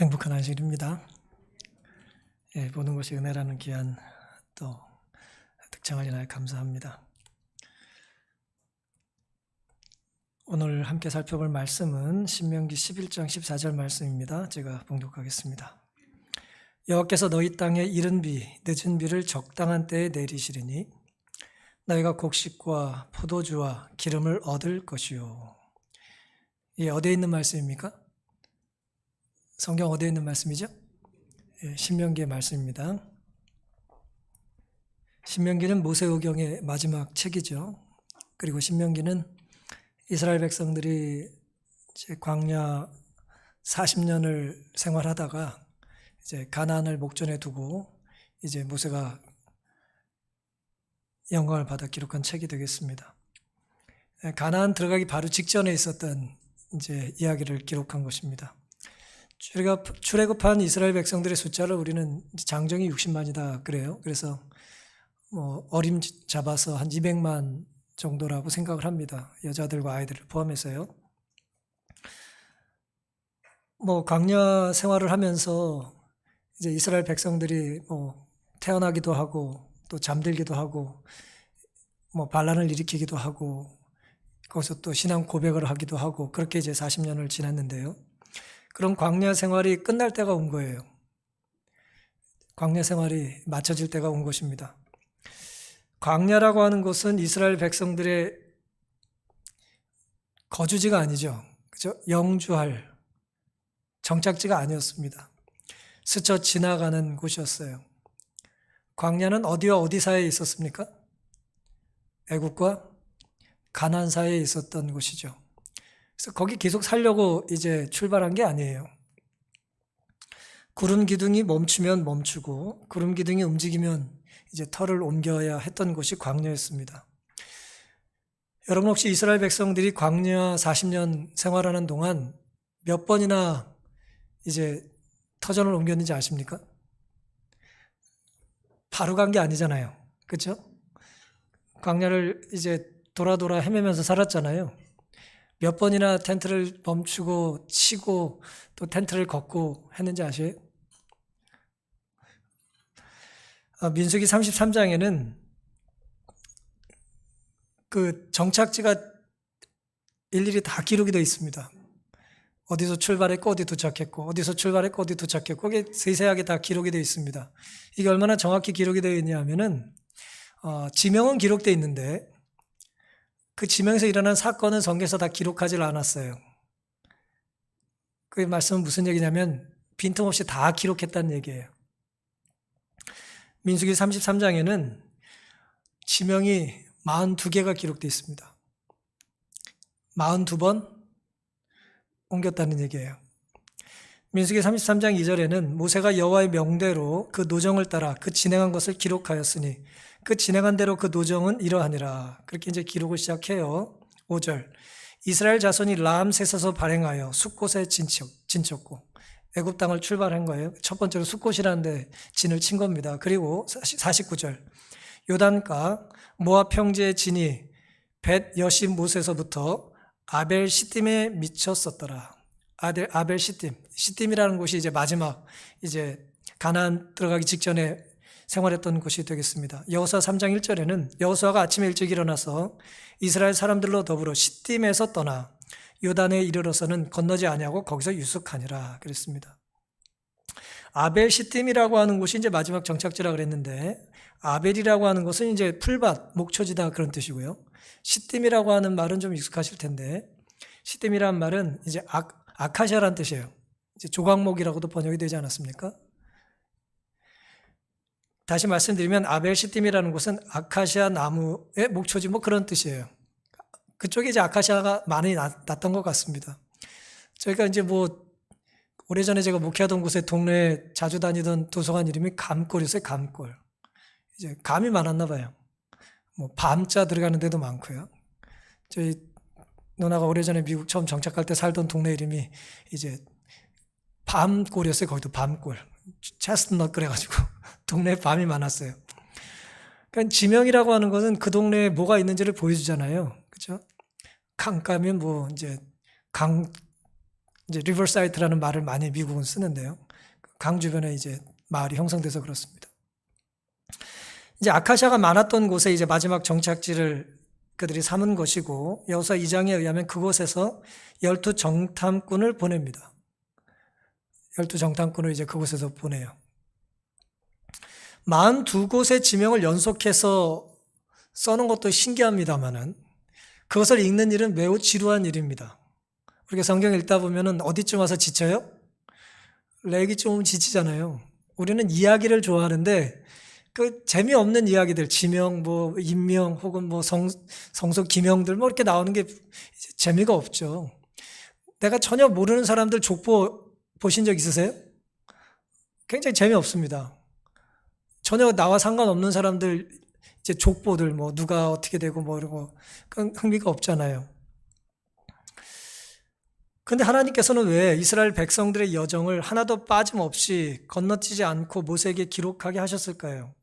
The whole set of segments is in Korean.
행복한 안식일입니다. 보는 것이 은혜라는 귀한 또 특징을 인하여 감사합니다. 오늘 함께 살펴볼 말씀은 신명기 11장 14절 말씀입니다. 제가 봉독하겠습니다. 여호와께서 너희 땅에 이른 비, 늦은 비를 적당한 때에 내리시리니 너희가 곡식과 포도주와 기름을 얻을 것이요. 이게 어디에 있는 말씀입니까? 성경 어디에 있는 말씀이죠? 신명기의 말씀입니다. 신명기는 모세오경의 마지막 책이죠. 그리고 신명기는 이스라엘 백성들이 이제 광야 40년을 생활하다가 이제 가나안을 목전에 두고 이제 모세가 영광을 받아 기록한 책이 되겠습니다. 가나안 들어가기 바로 직전에 있었던 이제 이야기를 기록한 것입니다. 출애굽한 이스라엘 백성들의 숫자를 우리는 장정이 60만이다 그래요. 그래서 어림 잡아서 한 200만 정도라고 생각을 합니다. 여자들과 아이들을 포함해서요. 광야 생활을 하면서 이제 이스라엘 백성들이 태어나기도 하고 또 잠들기도 하고 반란을 일으키기도 하고 거기서 또 신앙 고백을 하기도 하고 그렇게 이제 40년을 지났는데요. 그런 광야 생활이 끝날 때가 온 거예요. 광야 생활이 마쳐질 때가 온 것입니다. 광야라고 하는 곳은 이스라엘 백성들의 거주지가 아니죠. 그죠? 영주할 정착지가 아니었습니다. 스쳐 지나가는 곳이었어요. 광야는 어디와 어디 사이에 있었습니까? 애국과 가나안 사이에 있었던 곳이죠. 그래서 거기 계속 살려고 이제 출발한 게 아니에요. 구름 기둥이 멈추면 멈추고 구름 기둥이 움직이면 이제 터를 옮겨야 했던 곳이 광야였습니다. 여러분 혹시 이스라엘 백성들이 광야 40년 생활하는 동안 몇 번이나 이제 터전을 옮겼는지 아십니까? 바로 간 게 아니잖아요. 그렇죠? 광야를 이제 돌아 헤매면서 살았잖아요. 몇 번이나 텐트를 멈추고 치고 또 텐트를 걷고 했는지 아세요? 민수기 33장에는 그 정착지가 일일이 다 기록이 되어 있습니다. 어디서 출발했고 어디 도착했고 어디서 출발했고 어디 도착했고 그게 세세하게 다 기록이 되어 있습니다. 이게 얼마나 정확히 기록이 되어 있냐면은 지명은 기록되어 있는데 그 지명에서 일어난 사건은 성경에서 다 기록하지 않았어요. 그 말씀은 무슨 얘기냐면 빈틈없이 다 기록했다는 얘기예요. 민수기 33장에는 지명이 42개가 기록되어 있습니다. 42번 옮겼다는 얘기예요. 민수기 33장 2절에는 모세가 여호와의 명대로 그 노정을 따라 그 진행한 것을 기록하였으니 그 진행한 대로 그 노정은 이러하니라. 그렇게 이제 기록을 시작해요. 5절 이스라엘 자손이 람셋에서 발행하여 숫곳에 진쳤고 애굽 땅을 출발한 거예요. 첫 번째로 숫곳이라는 데 진을 친 겁니다. 그리고 49절 요단가 모압 평지의 진이 벳 여시못에서부터 아벨 시딤에 미쳤었더라. 아벨 시딤이라는 곳이 이제 마지막 이제 가나안 들어가기 직전에 생활했던 곳이 되겠습니다. 여호수아 3장 1절에는 여호수아가 아침에 일찍 일어나서 이스라엘 사람들로 더불어 시딤에서 떠나 요단에 이르러서는 건너지 아니하고 거기서 유숙하니라 그랬습니다. 아벨 시딤이라고 하는 곳이 이제 마지막 정착지라 그랬는데 아벨이라고 하는 것은 이제 풀밭, 목초지다 그런 뜻이고요. 시딤이라고 하는 말은 좀 익숙하실 텐데 시딤이라는 말은 이제 아카시아라는 뜻이에요. 이제 조각목이라고도 번역이 되지 않았습니까? 다시 말씀드리면 아벨 시딤이라는 곳은 아카시아 나무의 목초지 그런 뜻이에요. 그쪽에 이제 아카시아가 많이 났던 것 같습니다. 저희가 이제 오래전에 제가 목회하던 곳에 동네에 자주 다니던 도서관 이름이 감골이었어요. 감골. 이제 감이 많았나 봐요. 밤자 들어가는 데도 많고요. 저희 누나가 오래전에 미국 처음 정착할 때 살던 동네 이름이 이제 밤골이었어요. 거기도 밤골. 체스트넛 그래가지고 동네에 밤이 많았어요. 그러니까 지명이라고 하는 것은 그 동네에 뭐가 있는지를 보여주잖아요. 그렇죠? 강가면 이제 이제 리버사이트라는 말을 많이 미국은 쓰는데요. 강 주변에 이제 마을이 형성돼서 그렇습니다. 이제 아카시아가 많았던 곳에 이제 마지막 정착지를 그들이 삼은 것이고, 여호수아 2장에 의하면 그곳에서 12정탐꾼을 보냅니다. 12정탐꾼을 이제 그곳에서 보내요. 42곳의 지명을 연속해서 써놓은 것도 신기합니다만은 그것을 읽는 일은 매우 지루한 일입니다. 우리가 성경 읽다 보면은 어디쯤 와서 지쳐요? 레기쯤 오면 지치잖아요. 우리는 이야기를 좋아하는데 그 재미없는 이야기들, 지명, 뭐 인명 혹은 뭐 성소 기명들 뭐 이렇게 나오는 게 재미가 없죠. 내가 전혀 모르는 사람들 족보 보신 적 있으세요? 굉장히 재미없습니다. 전혀 나와 상관없는 사람들 이제 족보들 뭐 누가 어떻게 되고 뭐 이러고 흥미가 없잖아요. 근데 하나님께서는 왜 이스라엘 백성들의 여정을 하나도 빠짐없이 건너뛰지 않고 모세에게 기록하게 하셨을까요?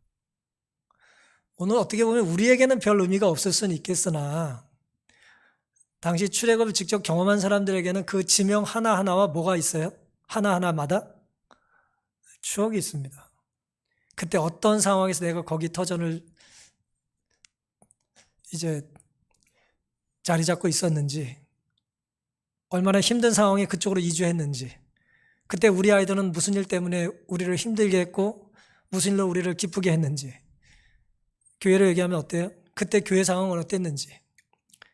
오늘 어떻게 보면 우리에게는 별 의미가 없을 수는 있겠으나 당시 출애굽을 직접 경험한 사람들에게는 그 지명 하나하나와 뭐가 있어요? 하나하나마다 추억이 있습니다. 그때 어떤 상황에서 내가 거기 터전을 이제 자리 잡고 있었는지, 얼마나 힘든 상황에 그쪽으로 이주했는지, 그때 우리 아이들은 무슨 일 때문에 우리를 힘들게 했고 무슨 일로 우리를 기쁘게 했는지, 교회로 얘기하면 어때요? 그때 교회 상황은 어땠는지,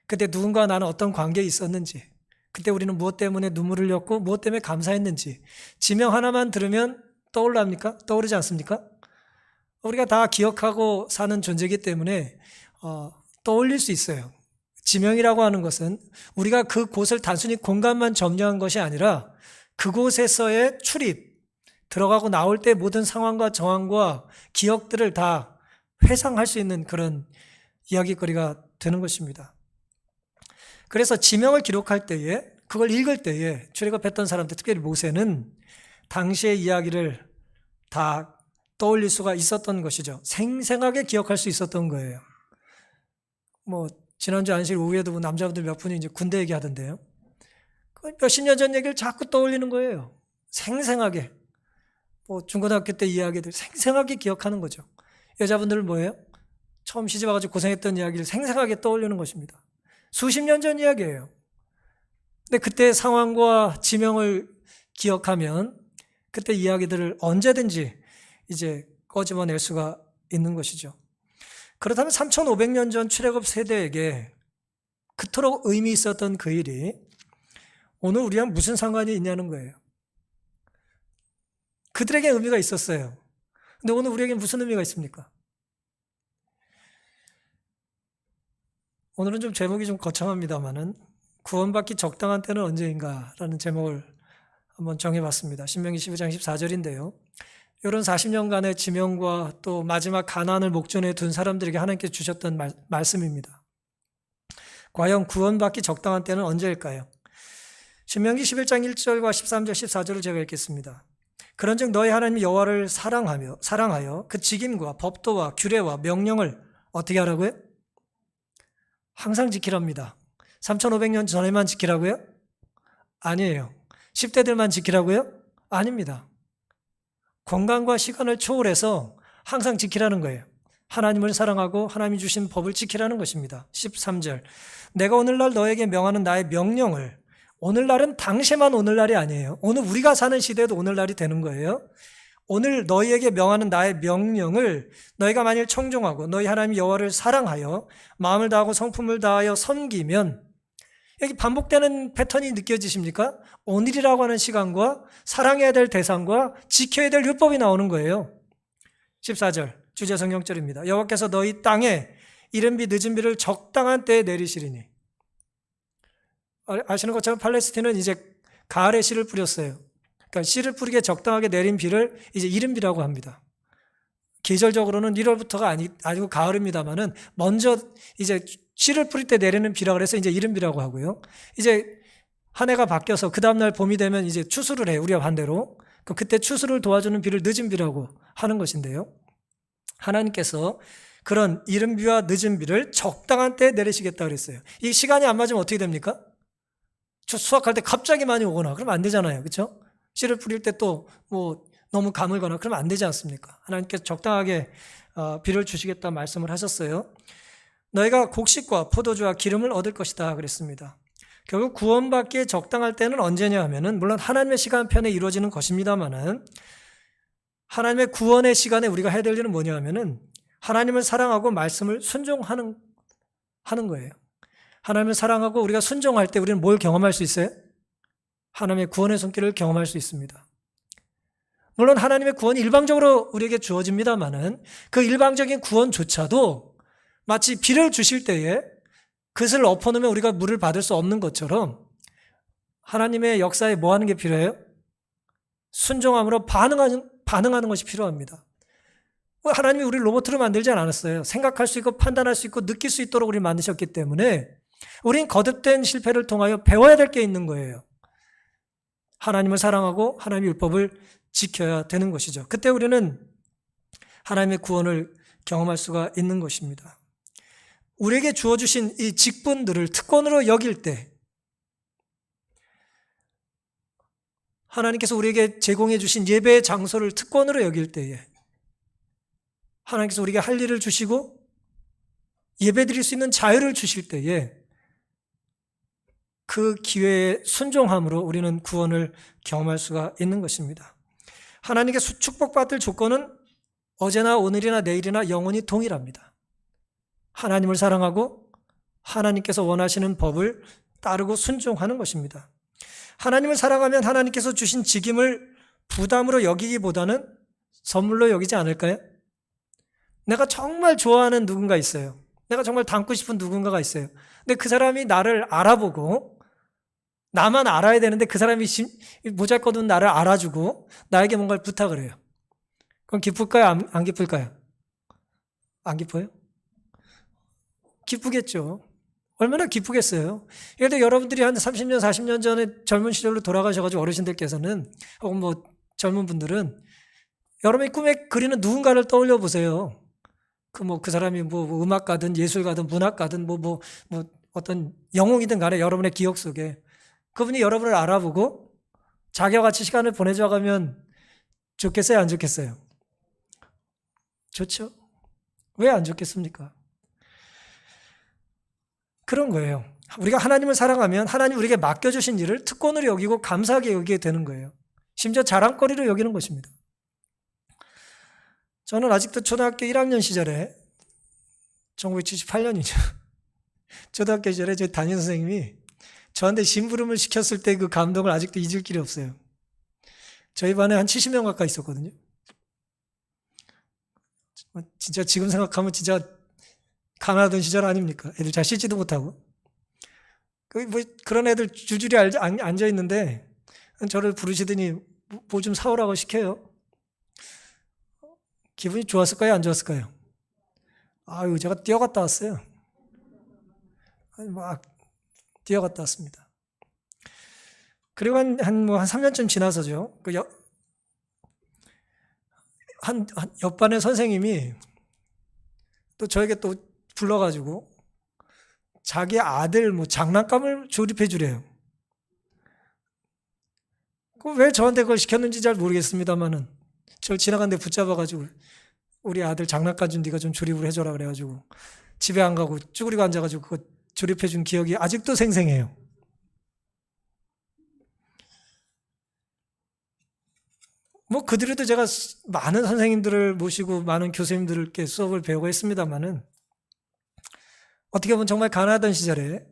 그때 누군가 나는 어떤 관계에 있었는지, 그때 우리는 무엇 때문에 눈물을 흘렸고 무엇 때문에 감사했는지 지명 하나만 들으면 떠올랍니까? 떠오르지 않습니까? 우리가 다 기억하고 사는 존재이기 때문에 떠올릴 수 있어요. 지명이라고 하는 것은 우리가 그 곳을 단순히 공간만 점령한 것이 아니라 그곳에서의 출입, 들어가고 나올 때 모든 상황과 정황과 기억들을 다 회상할 수 있는 그런 이야기거리가 되는 것입니다. 그래서 지명을 기록할 때에, 그걸 읽을 때에 출애굽했던 사람들, 특별히 모세는 당시의 이야기를 다 떠올릴 수가 있었던 것이죠. 생생하게 기억할 수 있었던 거예요. 뭐 지난주 안식 오후에도 남자분들 몇 분이 이제 군대 얘기하던데요. 몇십 년 전 얘기를 자꾸 떠올리는 거예요. 생생하게. 뭐 중고등학교 때 이야기들 생생하게 기억하는 거죠. 여자분들은 뭐예요? 처음 시집 와가지고 고생했던 이야기를 생생하게 떠올리는 것입니다. 수십 년 전 이야기예요. 근데 그때 상황과 지명을 기억하면 그때 이야기들을 언제든지 이제 꺼집어낼 수가 있는 것이죠. 그렇다면 3,500년 전 출애굽 세대에게 그토록 의미 있었던 그 일이 오늘 우리랑 무슨 상관이 있냐는 거예요. 그들에게 의미가 있었어요. 근데 오늘 우리에게 무슨 의미가 있습니까? 오늘은 좀 제목이 좀 거창합니다만은 구원받기 적당한 때는 언제인가라는 제목을 한번 정해봤습니다. 신명기 12장 14절인데요. 이런 40년간의 지명과 또 마지막 가나안을 목전에 둔 사람들에게 하나님께서 주셨던 말씀입니다. 과연 구원받기 적당한 때는 언제일까요? 신명기 11장 1절과 13절, 14절을 제가 읽겠습니다. 그런즉 너희 하나님 여호와를 사랑하여 그 직임과 법도와 규례와 명령을 어떻게 하라고요? 항상 지키랍니다. 3,500년 전에만 지키라고요? 아니에요. 10대들만 지키라고요? 아닙니다. 공간과 시간을 초월해서 항상 지키라는 거예요. 하나님을 사랑하고 하나님이 주신 법을 지키라는 것입니다. 13절. 내가 오늘날 너에게 명하는 나의 명령을, 오늘날은 당시만 오늘날이 아니에요. 오늘 우리가 사는 시대에도 오늘날이 되는 거예요. 오늘 너희에게 명하는 나의 명령을 너희가 만일 청종하고 너희 하나님 여호와를 사랑하여 마음을 다하고 성품을 다하여 섬기면, 여기 반복되는 패턴이 느껴지십니까? 오늘이라고 하는 시간과 사랑해야 될 대상과 지켜야 될 율법이 나오는 거예요. 14절 주제 성경절입니다. 여호와께서 너희 땅에 이른 비 늦은 비를 적당한 때에 내리시리니. 아시는 것처럼 팔레스틴은 이제 가을에 씨를 뿌렸어요. 그러니까 씨를 뿌리게 적당하게 내린 비를 이제 이른 비라고 합니다. 계절적으로는 1월부터가 아니고 가을입니다만은 먼저 이제 씨를 뿌릴 때 내리는 비라 그래서 이제 이른 비라고 하고요. 이제 한 해가 바뀌어서 그 다음날 봄이 되면 이제 추수를 해요. 우리와 반대로. 그때 추수를 도와주는 비를 늦은 비라고 하는 것인데요. 하나님께서 그런 이른 비와 늦은 비를 적당한 때에 내리시겠다 그랬어요. 이 시간이 안 맞으면 어떻게 됩니까? 수확할 때 갑자기 많이 오거나 그러면 안 되잖아요. 그렇죠? 씨를 뿌릴 때 또 너무 가물거나 그러면 안 되지 않습니까? 하나님께서 적당하게 비를 주시겠다 말씀을 하셨어요. 너희가 곡식과 포도주와 기름을 얻을 것이다 그랬습니다. 결국 구원받기에 적당할 때는 언제냐 하면은 물론 하나님의 시간편에 이루어지는 것입니다만은 하나님의 구원의 시간에 우리가 해야 될 일은 뭐냐 하면은 하나님을 사랑하고 말씀을 순종하는 거예요. 하나님을 사랑하고 우리가 순종할 때 우리는 뭘 경험할 수 있어요? 하나님의 구원의 손길을 경험할 수 있습니다. 물론 하나님의 구원이 일방적으로 우리에게 주어집니다만은 그 일방적인 구원조차도 마치 비를 주실 때에 그것을 엎어놓으면 우리가 물을 받을 수 없는 것처럼 하나님의 역사에 뭐 하는 게 필요해요? 순종함으로 반응하는 것이 필요합니다. 하나님이 우리를 로봇으로 만들지 않았어요. 생각할 수 있고 판단할 수 있고 느낄 수 있도록 우리를 만드셨기 때문에 우린 거듭된 실패를 통하여 배워야 될 게 있는 거예요. 하나님을 사랑하고 하나님의 율법을 지켜야 되는 것이죠. 그때 우리는 하나님의 구원을 경험할 수가 있는 것입니다. 우리에게 주어주신 이 직분들을 특권으로 여길 때 하나님께서 우리에게 제공해 주신 예배의 장소를 특권으로 여길 때에 하나님께서 우리에게 할 일을 주시고 예배드릴 수 있는 자유를 주실 때에 그 기회에 순종함으로 우리는 구원을 경험할 수가 있는 것입니다. 하나님께 축복받을 조건은 어제나 오늘이나 내일이나 영원히 동일합니다. 하나님을 사랑하고 하나님께서 원하시는 법을 따르고 순종하는 것입니다. 하나님을 사랑하면 하나님께서 주신 직임을 부담으로 여기기보다는 선물로 여기지 않을까요? 내가 정말 좋아하는 누군가 있어요. 내가 정말 닮고 싶은 누군가가 있어요. 근데 그 사람이 나를 알아보고 나만 알아야 되는데 그 사람이 모자라거든 나를 알아주고 나에게 뭔가를 부탁을 해요. 그럼 기쁠까요? 안 기쁠까요? 안 기뻐요? 기쁘겠죠. 얼마나 기쁘겠어요. 예를 들어 여러분들이 한 30년, 40년 전에 젊은 시절로 돌아가셔가지고 어르신들께서는 혹은 젊은 분들은 여러분이 꿈에 그리는 누군가를 떠올려 보세요. 그 사람이 음악가든 예술가든 문학가든 어떤 영웅이든 간에 여러분의 기억 속에 그분이 여러분을 알아보고 자기와 같이 시간을 보내줘 가면 좋겠어요? 안 좋겠어요? 좋죠. 왜 안 좋겠습니까? 그런 거예요. 우리가 하나님을 사랑하면 하나님 우리에게 맡겨주신 일을 특권으로 여기고 감사하게 여기게 되는 거예요. 심지어 자랑거리로 여기는 것입니다. 저는 아직도 초등학교 1학년 시절에 1978년이죠. 초등학교 시절에 제 담임 선생님이 저한테 심부름을 시켰을 때 그 감동을 아직도 잊을 길이 없어요. 저희 반에 한 70명 가까이 있었거든요. 진짜 지금 생각하면 진짜 가난하던 시절 아닙니까? 애들 잘 씻지도 못하고. 그런 애들 줄줄이 앉아 있는데 저를 부르시더니 뭐 좀 사오라고 시켜요. 기분이 좋았을까요? 안 좋았을까요? 아유, 제가 뛰어갔다 왔어요. 막 뛰어갔다 왔습니다. 그리고 한 3년쯤 지나서죠. 한 옆반의 선생님이 또 저에게 또 불러가지고 자기 아들 장난감을 조립해 주래요. 왜 저한테 그걸 시켰는지 잘 모르겠습니다만은 저를 지나가는데 붙잡아가지고 우리 아들 장난감 좀 네가 좀 조립을 해줘라 그래가지고 집에 안 가고 쭈그리고 앉아가지고 그거 조립해 준 기억이 아직도 생생해요. 그 뒤로도 제가 많은 선생님들을 모시고 많은 교수님들께 수업을 배우고 했습니다만은 어떻게 보면 정말 가난하던 시절에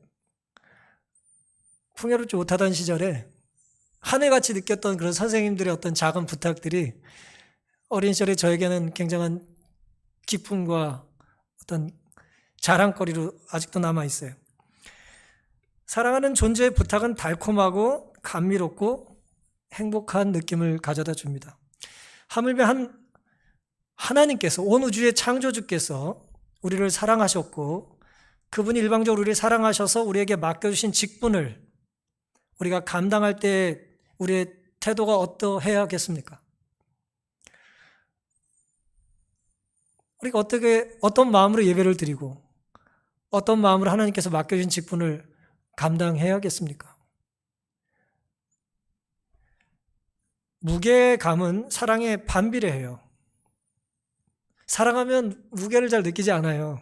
풍요롭지 못하던 시절에 하늘같이 느꼈던 그런 선생님들의 어떤 작은 부탁들이 어린 시절에 저에게는 굉장한 기쁨과 어떤 자랑거리로 아직도 남아있어요. 사랑하는 존재의 부탁은 달콤하고 감미롭고 행복한 느낌을 가져다 줍니다. 하물며 하나님께서 온 우주의 창조주께서 우리를 사랑하셨고 그분이 일방적으로 우리를 사랑하셔서 우리에게 맡겨주신 직분을 우리가 감당할 때 우리의 태도가 어떠해야겠습니까? 우리가 어떤 마음으로 예배를 드리고 어떤 마음으로 하나님께서 맡겨주신 직분을 감당해야겠습니까? 무게감은 사랑에 반비례해요. 사랑하면 무게를 잘 느끼지 않아요.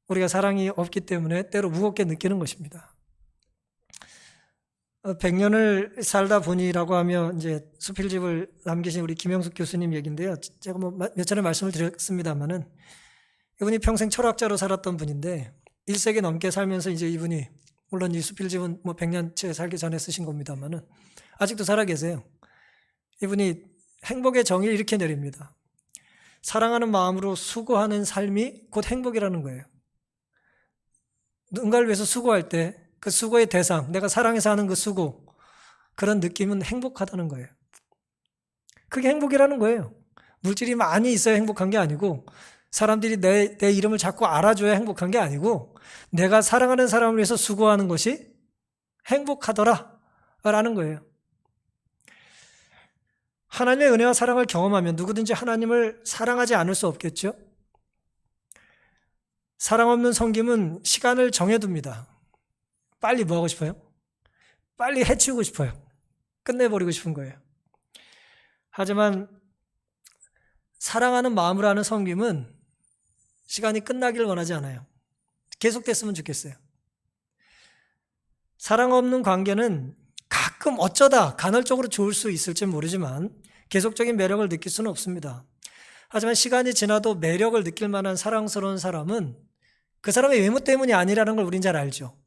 우리가 사랑이 없기 때문에 때로 무겁게 느끼는 것입니다. 100년을 살다 보니라고 하면 이제 수필집을 남기신 우리 김영숙 교수님 얘기인데요. 제가 몇 차례 말씀을 드렸습니다만은 이분이 평생 철학자로 살았던 분인데 1세기 넘게 살면서 이제 이분이 물론 이 수필집은 100년째 살기 전에 쓰신 겁니다만은 아직도 살아 계세요. 이분이 행복의 정의를 이렇게 내립니다. 사랑하는 마음으로 수고하는 삶이 곧 행복이라는 거예요. 누군가를 위해서 수고할 때 그 수고의 대상, 내가 사랑해서 하는 그 수고, 그런 느낌은 행복하다는 거예요. 그게 행복이라는 거예요. 물질이 많이 있어야 행복한 게 아니고, 사람들이 내 이름을 자꾸 알아줘야 행복한 게 아니고, 내가 사랑하는 사람을 위해서 수고하는 것이 행복하더라 라는 거예요. 하나님의 은혜와 사랑을 경험하면 누구든지 하나님을 사랑하지 않을 수 없겠죠. 사랑 없는 섬김은 시간을 정해둡니다. 빨리 뭐 하고 싶어요? 빨리 해치우고 싶어요. 끝내버리고 싶은 거예요. 하지만 사랑하는 마음으로 하는 섬김은 시간이 끝나기를 원하지 않아요. 계속됐으면 좋겠어요. 사랑 없는 관계는 가끔 어쩌다 간헐적으로 좋을 수 있을지 모르지만 계속적인 매력을 느낄 수는 없습니다. 하지만 시간이 지나도 매력을 느낄 만한 사랑스러운 사람은 그 사람의 외모 때문이 아니라는 걸 우린 잘 알죠.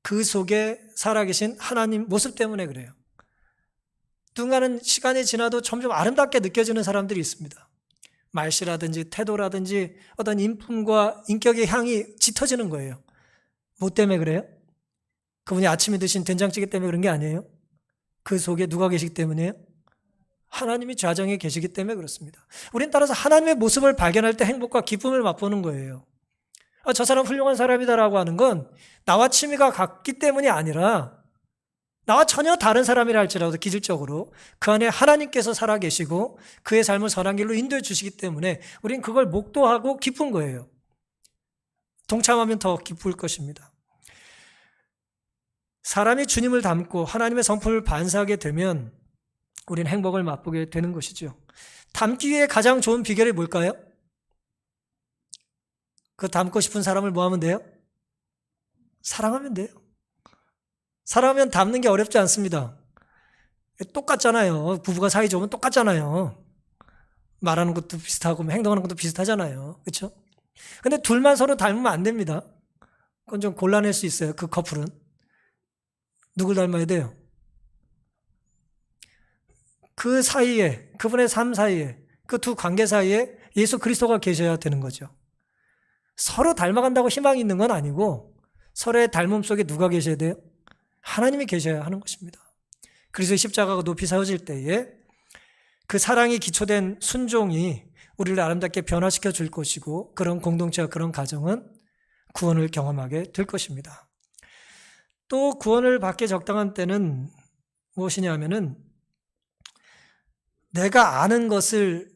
그 속에 살아계신 하나님 모습 때문에 그래요. 누군가는 시간이 지나도 점점 아름답게 느껴지는 사람들이 있습니다. 말씨라든지 태도라든지 어떤 인품과 인격의 향이 짙어지는 거예요. 뭐 때문에 그래요? 그분이 아침에 드신 된장찌개 때문에 그런 게 아니에요. 그 속에 누가 계시기 때문이에요? 하나님이 좌정에 계시기 때문에 그렇습니다. 우린 따라서 하나님의 모습을 발견할 때 행복과 기쁨을 맛보는 거예요. 저 사람 훌륭한 사람이다라고 하는 건 나와 취미가 같기 때문이 아니라 나와 전혀 다른 사람이라 할지라도 기질적으로 그 안에 하나님께서 살아계시고 그의 삶을 선한 길로 인도해 주시기 때문에 우린 그걸 목도하고 기쁜 거예요. 동참하면 더 기쁠 것입니다. 사람이 주님을 닮고 하나님의 성품을 반사하게 되면 우린 행복을 맛보게 되는 것이죠. 닮기 위해 가장 좋은 비결이 뭘까요? 그 닮고 싶은 사람을 뭐 하면 돼요? 사랑하면 돼요. 사랑하면 닮는 게 어렵지 않습니다. 똑같잖아요. 부부가 사이 좋으면 똑같잖아요. 말하는 것도 비슷하고 행동하는 것도 비슷하잖아요. 그렇죠? 근데 둘만 서로 닮으면 안 됩니다. 그건 좀 곤란할 수 있어요. 그 커플은. 누굴 닮아야 돼요? 그 사이에, 그분의 삶 사이에, 그 두 관계 사이에 예수 그리스도가 계셔야 되는 거죠. 서로 닮아간다고 희망이 있는 건 아니고 서로의 닮음 속에 누가 계셔야 돼요? 하나님이 계셔야 하는 것입니다. 그리스도의 십자가가 높이 세워질 때에 그 사랑이 기초된 순종이 우리를 아름답게 변화시켜 줄 것이고 그런 공동체와 그런 가정은 구원을 경험하게 될 것입니다. 또 구원을 받기 적당한 때는 무엇이냐 하면은 내가 아는 것을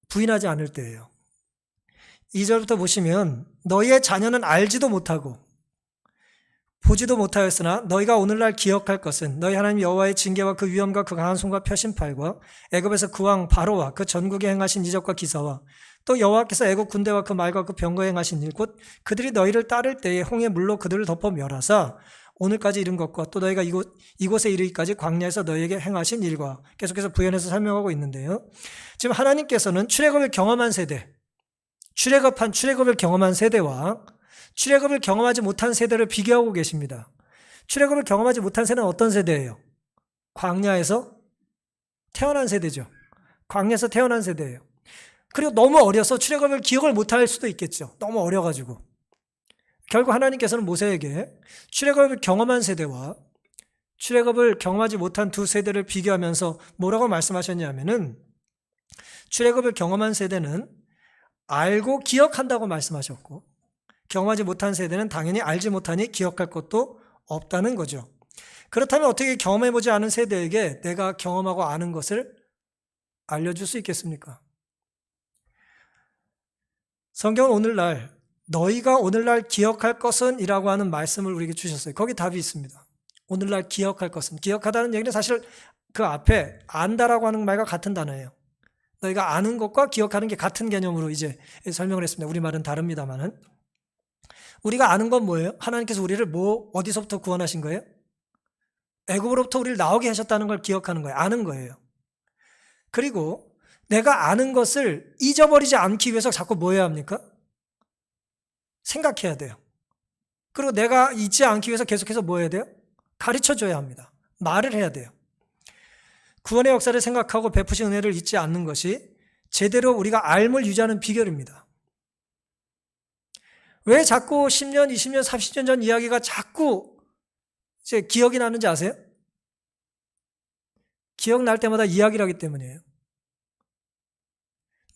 부인하지 않을 때예요. 2절부터 보시면 너희의 자녀는 알지도 못하고 보지도 못하였으나 너희가 오늘날 기억할 것은 너희 하나님 여호와의 징계와 그 위엄과 그 강한 손과 표심팔과 애굽에서 그 왕 바로와 그 전국에 행하신 이적과 기사와 또 여호와께서 애굽 군대와 그 말과 그 병거에 행하신 일 곧 그들이 너희를 따를 때에 홍해 물로 그들을 덮어 멸하사 오늘까지 이른 것과 또 너희가 이곳에 이르기까지 광야에서 너희에게 행하신 일과 계속해서 부연해서 설명하고 있는데요. 지금 하나님께서는 출애굽을 경험한 세대, 출애굽을 경험한 세대와 출애굽을 경험하지 못한 세대를 비교하고 계십니다. 출애굽을 경험하지 못한 세대는 어떤 세대예요? 광야에서 태어난 세대죠. 광야에서 태어난 세대예요. 그리고 너무 어려서 출애굽을 기억을 못할 수도 있겠죠. 너무 어려가지고. 결국 하나님께서는 모세에게 출애굽을 경험한 세대와 출애굽을 경험하지 못한 두 세대를 비교하면서 뭐라고 말씀하셨냐면은 출애굽을 경험한 세대는 알고 기억한다고 말씀하셨고 경험하지 못한 세대는 당연히 알지 못하니 기억할 것도 없다는 거죠. 그렇다면 어떻게 경험해보지 않은 세대에게 내가 경험하고 아는 것을 알려줄 수 있겠습니까? 성경은 오늘날 너희가 오늘날 기억할 것은 이라고 하는 말씀을 우리에게 주셨어요. 거기 답이 있습니다. 오늘날 기억할 것은, 기억하다는 얘기는 사실 그 앞에 안다라고 하는 말과 같은 단어예요. 너희가 아는 것과 기억하는 게 같은 개념으로 이제 설명을 했습니다. 우리말은 다릅니다만은. 우리가 아는 건 뭐예요? 하나님께서 우리를 어디서부터 구원하신 거예요? 애굽으로부터 우리를 나오게 하셨다는 걸 기억하는 거예요. 아는 거예요. 그리고 내가 아는 것을 잊어버리지 않기 위해서 자꾸 뭐 해야 합니까? 생각해야 돼요. 그리고 내가 잊지 않기 위해서 계속해서 뭐 해야 돼요? 가르쳐줘야 합니다. 말을 해야 돼요. 구원의 역사를 생각하고 베푸신 은혜를 잊지 않는 것이 제대로 우리가 알을 유지하는 비결입니다. 왜 자꾸 10년, 20년, 30년 전 이야기가 자꾸 이제 기억이 나는지 아세요? 기억날 때마다 이야기를 하기 때문이에요.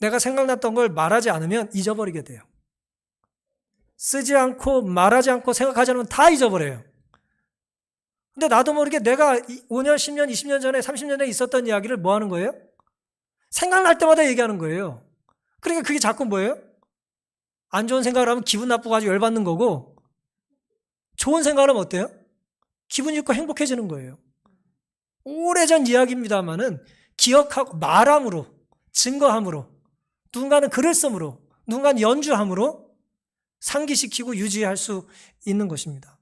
내가 생각났던 걸 말하지 않으면 잊어버리게 돼요. 쓰지 않고 말하지 않고 생각하지 않으면 다 잊어버려요. 근데 나도 모르게 내가 5년, 10년, 20년 전에 30년 전에 있었던 이야기를 뭐 하는 거예요? 생각날 때마다 얘기하는 거예요. 그러니까 그게 자꾸 뭐예요? 안 좋은 생각을 하면 기분 나쁘고 아주 열받는 거고, 좋은 생각을 하면 어때요? 기분 좋고 행복해지는 거예요. 오래전 이야기입니다만은 기억하고 말함으로, 증거함으로, 누군가는 글을 씀으로, 누군가는 연주함으로 상기시키고 유지할 수 있는 것입니다.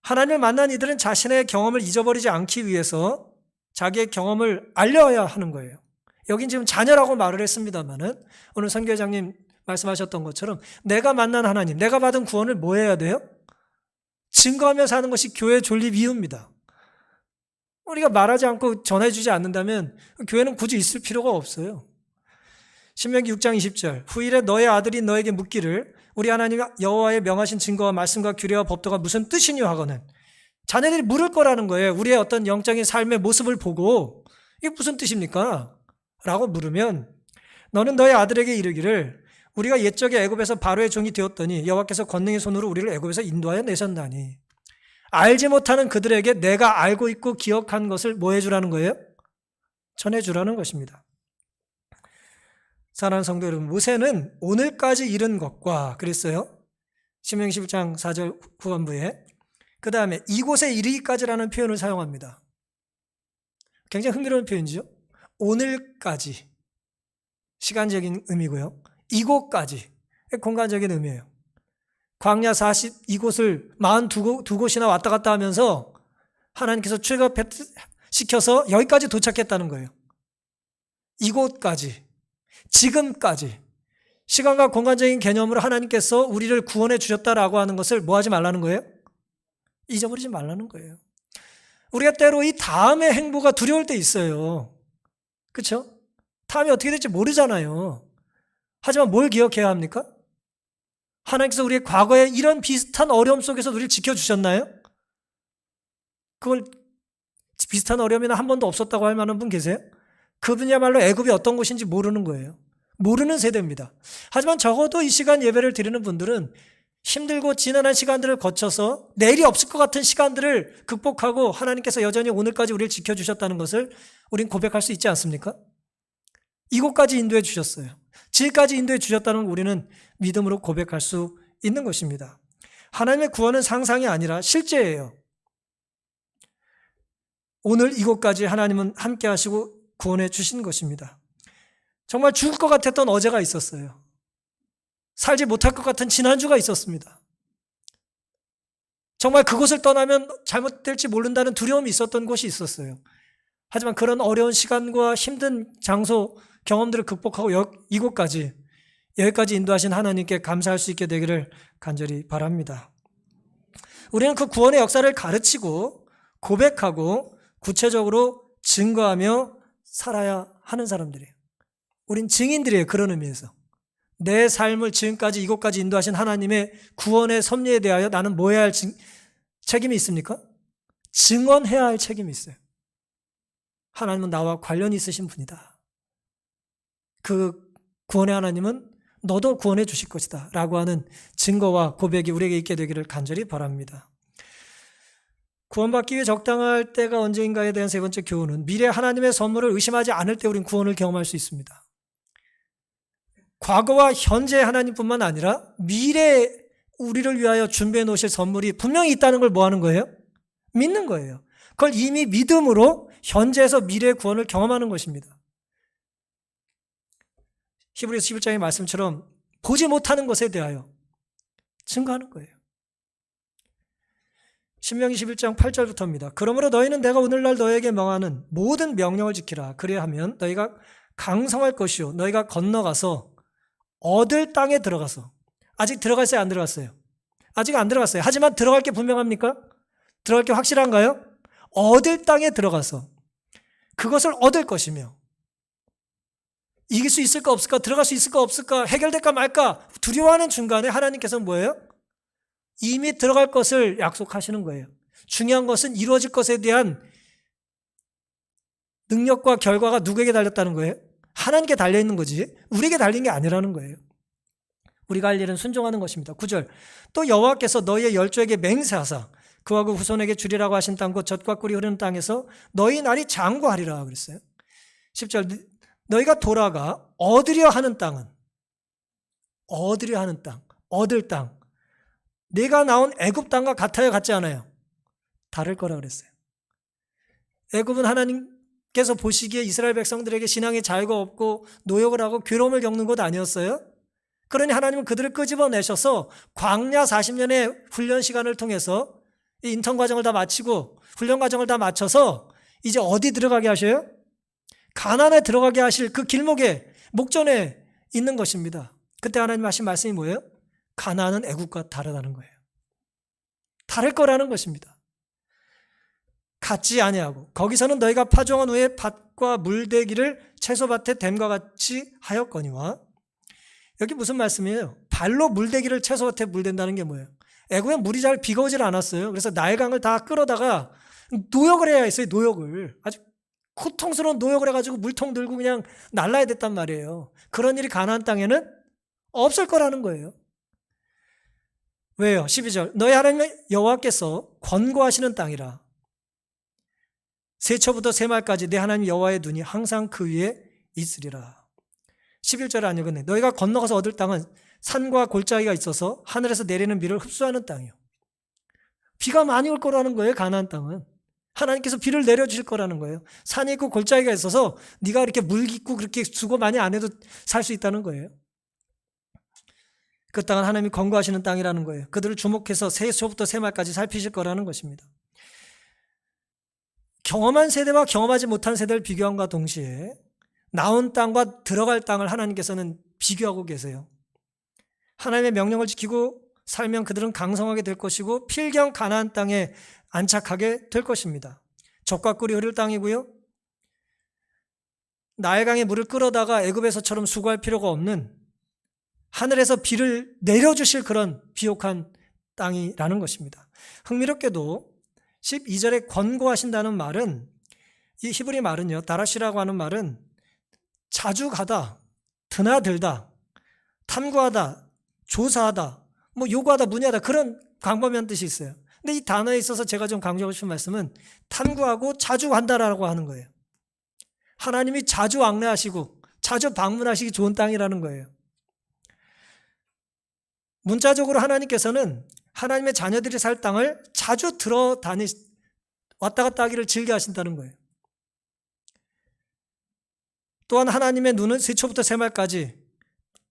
하나님을 만난 이들은 자신의 경험을 잊어버리지 않기 위해서 자기의 경험을 알려야 하는 거예요. 여긴 지금 자녀라고 말을 했습니다만은 오늘 선교회장님 말씀하셨던 것처럼 내가 만난 하나님, 내가 받은 구원을 뭐 해야 돼요? 증거하며 사는 것이 교회의 존립 이유입니다. 우리가 말하지 않고 전해주지 않는다면 교회는 굳이 있을 필요가 없어요. 신명기 6장 20절 후일에 너의 아들이 너에게 묻기를 우리 하나님 여호와의 명하신 증거와 말씀과 규례와 법도가 무슨 뜻이냐 하거든. 자네들이 물을 거라는 거예요. 우리의 어떤 영적인 삶의 모습을 보고 이게 무슨 뜻입니까? 라고 물으면 너는 너의 아들에게 이르기를 우리가 옛적에 애굽에서 바로의 종이 되었더니 여호와께서 권능의 손으로 우리를 애굽에서 인도하여 내셨나니 알지 못하는 그들에게 내가 알고 있고 기억한 것을 뭐 해주라는 거예요? 전해주라는 것입니다. 사랑하는 성도 여러분, 모세는 오늘까지 이른 것과 그랬어요. 신명기 11장 4절 후반부에 그 다음에 이곳에 이르기까지라는 표현을 사용합니다. 굉장히 흥미로운 표현이죠. 오늘까지 시간적인 의미고요. 이곳까지 공간적인 의미예요. 광야 42곳을 42곳이나 왔다 갔다 하면서 하나님께서 출애굽시켜서 여기까지 도착했다는 거예요. 이곳까지, 지금까지 시간과 공간적인 개념으로 하나님께서 우리를 구원해 주셨다라고 하는 것을 뭐 하지 말라는 거예요? 잊어버리지 말라는 거예요. 우리가 때로 이 다음의 행보가 두려울 때 있어요. 그렇죠? 다음이 어떻게 될지 모르잖아요. 하지만 뭘 기억해야 합니까? 하나님께서 우리의 과거에 이런 비슷한 어려움 속에서 우리를 지켜주셨나요? 그걸 비슷한 어려움이나 한 번도 없었다고 할 만한 분 계세요? 그분이야말로 애굽이 어떤 곳인지 모르는 거예요. 모르는 세대입니다. 하지만 적어도 이 시간 예배를 드리는 분들은 힘들고 지난한 시간들을 거쳐서 내일이 없을 것 같은 시간들을 극복하고 하나님께서 여전히 오늘까지 우리를 지켜주셨다는 것을 우린 고백할 수 있지 않습니까? 이곳까지 인도해 주셨어요. 지금까지 인도해 주셨다는 걸 우리는 믿음으로 고백할 수 있는 것입니다. 하나님의 구원은 상상이 아니라 실제예요. 오늘 이곳까지 하나님은 함께 하시고 구원해 주신 것입니다. 정말 죽을 것 같았던 어제가 있었어요. 살지 못할 것 같은 지난주가 있었습니다. 정말 그곳을 떠나면 잘못될지 모른다는 두려움이 있었던 곳이 있었어요. 하지만 그런 어려운 시간과 힘든 장소, 경험들을 극복하고 이곳까지, 여기까지 인도하신 하나님께 감사할 수 있게 되기를 간절히 바랍니다. 우리는 그 구원의 역사를 가르치고 고백하고 구체적으로 증거하며 살아야 하는 사람들이에요. 우린 증인들이에요. 그런 의미에서. 내 삶을 지금까지 이곳까지 인도하신 하나님의 구원의 섭리에 대하여 나는 뭐 해야 할 책임이 있습니까? 증언해야 할 책임이 있어요. 하나님은 나와 관련이 있으신 분이다. 그 구원의 하나님은 너도 구원해 주실 것이다 라고 하는 증거와 고백이 우리에게 있게 되기를 간절히 바랍니다. 구원받기 위해 적당할 때가 언제인가에 대한 세 번째 교훈은 미래 하나님의 선물을 의심하지 않을 때 우린 구원을 경험할 수 있습니다. 과거와 현재 하나님뿐만 아니라 미래 우리를 위하여 준비해 놓으실 선물이 분명히 있다는 걸 뭐 하는 거예요? 믿는 거예요. 그걸 이미 믿음으로 현재에서 미래의 구원을 경험하는 것입니다. 히브리서 11장의 말씀처럼 보지 못하는 것에 대하여 증거하는 거예요. 신명기 11장 8절부터입니다. 그러므로 너희는 내가 오늘날 너희에게 명하는 모든 명령을 지키라. 그래야 하면 너희가 강성할 것이요 너희가 건너가서 얻을 땅에 들어가서, 아직 들어갔어요 안 들어갔어요? 아직 안 들어갔어요. 하지만 들어갈 게 분명합니까? 들어갈 게 확실한가요? 얻을 땅에 들어가서 그것을 얻을 것이며, 이길 수 있을까 없을까, 들어갈 수 있을까 없을까, 해결될까 말까 두려워하는 중간에 하나님께서는 뭐예요? 이미 들어갈 것을 약속하시는 거예요. 중요한 것은 이루어질 것에 대한 능력과 결과가 누구에게 달렸다는 거예요? 하나님께 달려있는 거지 우리에게 달린 게 아니라는 거예요. 우리가 할 일은 순종하는 것입니다. 9절, 또 여호와께서 너희의 열조에게 맹세하사 그와 그 후손에게 주리라고 하신 땅 곧 젖과 꿀이 흐르는 땅에서 너희 날이 장구하리라 그랬어요. 10절, 너희가 돌아가 얻으려 하는 땅은, 얻으려 하는 땅, 얻을 땅, 내가 나온 애굽 땅과 같아요 같지 않아요? 다를 거라 그랬어요. 애굽은 하나님께서 보시기에 이스라엘 백성들에게 신앙의 자유가 없고 노역을 하고 괴로움을 겪는 곳 아니었어요? 그러니 하나님은 그들을 끄집어내셔서 광야 40년의 훈련 시간을 통해서 이 인턴 과정을 다 마치고 훈련 과정을 다 마쳐서 이제 어디 들어가게 하셔요? 가나안에 들어가게 하실 그 길목에 목전에 있는 것입니다. 그때 하나님 하신 말씀이 뭐예요? 가나안은 애국과 다르다는 거예요. 다를 거라는 것입니다. 같지 아니하고 거기서는 너희가 파종한 후에 밭과 물대기를 채소밭에 댐과 같이 하였거니와, 여기 무슨 말씀이에요? 발로 물대기를 채소밭에 물댄다는 게 뭐예요? 애굽에 물이 잘 비가 오질 않았어요. 그래서 나일강을 다 끌어다가 노역을 해야 했어요. 노역을 아주 고통스러운 노역을 해가지고 물통 들고 그냥 날라야 됐단 말이에요. 그런 일이 가나안 땅에는 없을 거라는 거예요. 왜요? 12절, 너희 하나님 여호와께서 권고하시는 땅이라. 세초부터 세말까지 내 하나님 여호와의 눈이 항상 그 위에 있으리라. 11절에 안 읽었네. 너희가 건너가서 얻을 땅은 산과 골짜기가 있어서 하늘에서 내리는 비를 흡수하는 땅이요. 비가 많이 올 거라는 거예요. 가나안 땅은 하나님께서 비를 내려주실 거라는 거예요. 산이 있고 골짜기가 있어서 네가 이렇게 물 깊고 그렇게 수고 많이 안 해도 살 수 있다는 거예요. 그 땅은 하나님이 권고하시는 땅이라는 거예요. 그들을 주목해서 세초부터 세말까지 살피실 거라는 것입니다. 경험한 세대와 경험하지 못한 세대를 비교함과 동시에 나온 땅과 들어갈 땅을 하나님께서는 비교하고 계세요. 하나님의 명령을 지키고 살면 그들은 강성하게 될 것이고 필경 가나안 땅에 안착하게 될 것입니다. 젖과 꿀이 흐를 땅이고요. 나일강의 물을 끌어다가 애굽에서처럼 수고할 필요가 없는 하늘에서 비를 내려주실 그런 비옥한 땅이라는 것입니다. 흥미롭게도 12절에 권고하신다는 말은, 이 히브리 말은요, 다라시라고 하는 말은 자주 가다, 드나들다, 탐구하다, 조사하다, 요구하다, 문의하다, 그런 광범위한 뜻이 있어요. 근데 이 단어에 있어서 제가 좀 강조하고 싶은 말씀은 탐구하고 자주 간다라고 하는 거예요. 하나님이 자주 왕래하시고 자주 방문하시기 좋은 땅이라는 거예요. 문자적으로 하나님께서는 하나님의 자녀들이 살 땅을 자주 왔다 갔다 하기를 즐겨 하신다는 거예요. 또한 하나님의 눈은 세초부터 세말까지,